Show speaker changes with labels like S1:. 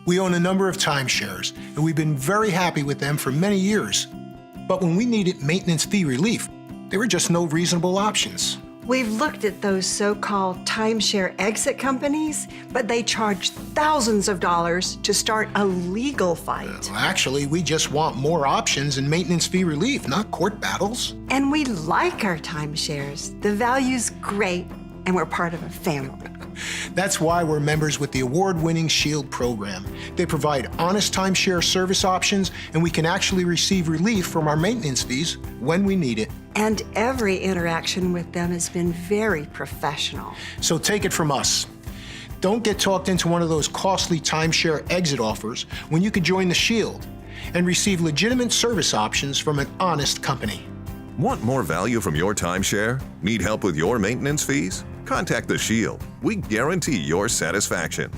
S1: We own a number of timeshares, and we've been very happy with them for many years. But when we needed maintenance fee relief, there were just no reasonable options.
S2: We've looked at those so-called timeshare exit companies, but they charge thousands of dollars to start a legal fight.
S1: Well, actually, we just want more options and maintenance fee relief, not court battles.
S2: And we like our timeshares. The value's great, and we're part of a family.
S1: That's why we're members with the award-winning SHIELD program. They provide honest timeshare service options, and we can actually receive relief from our maintenance fees when we need it.
S2: And every interaction with them has been very professional.
S1: So take it from us. Don't get talked into one of those costly timeshare exit offers when you could join the SHIELD and receive legitimate service options from an honest company.
S3: Want more value from your timeshare? Need help with your maintenance fees? Contact the SHIELD. We guarantee your satisfaction.